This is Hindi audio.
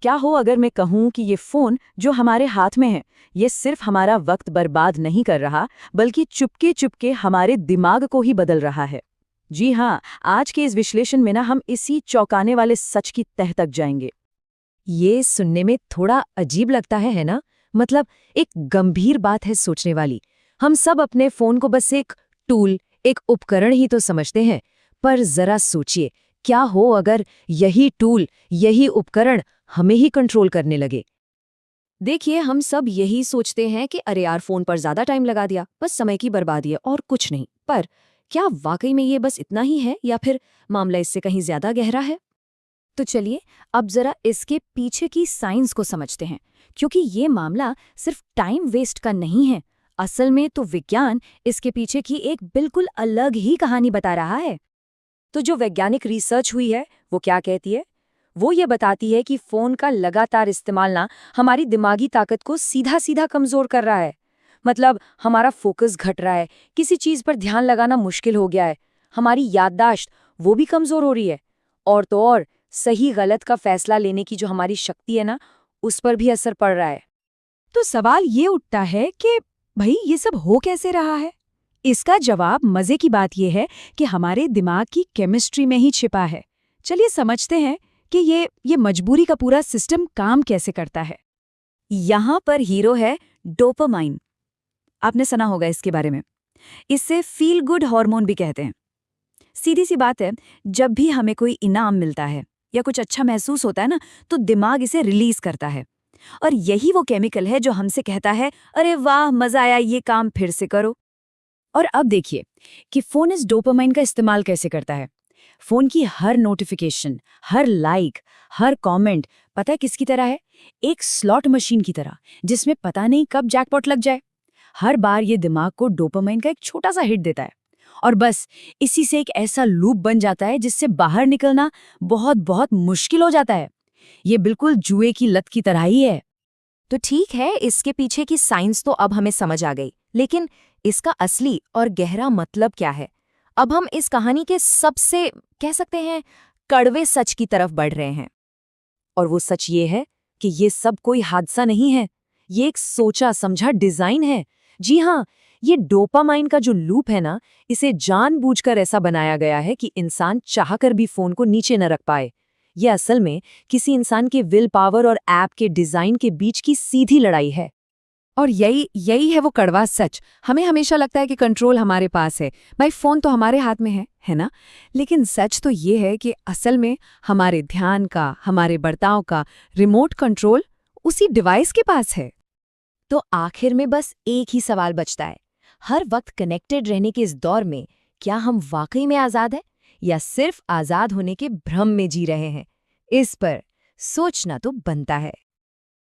क्या हो अगर मैं कहूँ कि ये फ़ोन जो हमारे हाथ में है, ये सिर्फ हमारा वक्त बर्बाद नहीं कर रहा, बल्कि चुपके चुपके हमारे दिमाग को ही बदल रहा है। जी हाँ, आज के इस विश्लेषण में ना हम इसी चौंकाने वाले सच की तह तक जाएंगे। ये सुनने में थोड़ा अजीब लगता है ना? मतलब एक गंभीर बात है सोचने वाली। हम सब अपने फोन को बस एक टूल, एक उपकरण ही तो समझते हैं। पर जरा सोचिए, क्या हो अगर यही टूल, यही उपकरण हमें ही कंट्रोल करने लगे? देखिए, हम सब यही सोचते हैं कि अरे यार, फोन पर ज्यादा टाइम लगा दिया, बस समय की बर्बादी है और कुछ नहीं। पर क्या वाकई में ये बस इतना ही है या फिर मामला इससे कहीं ज्यादा गहरा है? तो चलिए अब जरा इसके पीछे की साइंस को समझते हैं, क्योंकि ये मामला सिर्फ टाइम वेस्ट का नहीं है। असल में तो विज्ञान इसके पीछे की एक बिल्कुल अलग ही कहानी बता रहा है। तो जो वैज्ञानिक रिसर्च हुई है वो क्या कहती है? वो ये बताती है कि फोन का लगातार इस्तेमाल ना हमारी दिमागी ताकत को सीधा सीधा कमजोर कर रहा है। मतलब हमारा फोकस घट रहा है, किसी चीज पर ध्यान लगाना मुश्किल हो गया है, हमारी याददाश्त वो भी कमजोर हो रही है। और तो और सही गलत का फैसला लेने की जो हमारी शक्ति है ना, उस पर भी असर पड़ रहा है। तो सवाल ये उठता है कि भाई ये सब हो कैसे रहा है? इसका जवाब मजे की बात यह है कि हमारे दिमाग की केमिस्ट्री में ही छिपा है। चलिए समझते हैं कि ये मजबूरी का पूरा सिस्टम काम कैसे करता है। यहाँ पर हीरो है डोपामाइन। आपने सुना होगा इसके बारे में। इससे फील गुड हार्मोन भी कहते हैं। सीधी सी बात है, जब भी हमें कोई इनाम मिलता है या कुछ अच्छा महसूस होता है ना, तो दिमाग इसे रिलीज करता है। और यही वो केमिकल है जो हमसे कहता है, अरे वाह मजा आया, ये काम फिर से करो। और अब देखिए कि फोन इस डोपामाइन का इस्तेमाल कैसे करता है। फोन की हर नोटिफिकेशन, हर लाइक, हर कमेंट पता है किसकी तरह है? एक स्लॉट मशीन की तरह, जिसमें पता नहीं कब जैकपॉट लग जाए। हर बार ये दिमाग को डोपामाइन का एक छोटा सा हिट देता है और बस इसी से एक ऐसा लूप बन जाता है जिससे बाहर निकलना बहुत बहुत मुश्किल हो जाता है। ये बिल्कुल जुए की लत की तरह ही है। तो ठीक है, इसके पीछे की साइंस तो अब हमें समझ आ गई, लेकिन इसका असली और गहरा मतलब क्या है? अब हम इस कहानी के सबसे, कह सकते हैं, कड़वे सच की तरफ बढ़ रहे हैं। और वो सच ये है कि ये सब कोई हादसा नहीं है, ये एक सोचा समझा डिजाइन है। जी हाँ, ये डोपामाइन का जो लूप है ना, इसे जानबूझकर ऐसा बनाया गया है कि इंसान चाहकर भी फोन को नीचे न रख पाए। ये असल में किसी इंसान के विल पावर और ऐप के डिजाइन के बीच की सीधी लड़ाई है। और यही यही है वो कड़वा सच। हमें हमेशा लगता है कि कंट्रोल हमारे पास है, भाई फोन तो हमारे हाथ में है ना? लेकिन सच तो ये है कि असल में हमारे ध्यान का, हमारे बर्ताव का रिमोट कंट्रोल उसी डिवाइस के पास है। तो आखिर में बस एक ही सवाल बचता है, हर वक्त कनेक्टेड रहने के इस दौर में क्या हम वाकई में आज़ाद हैं या सिर्फ आज़ाद होने के भ्रम में जी रहे हैं? इस पर सोचना तो बनता है।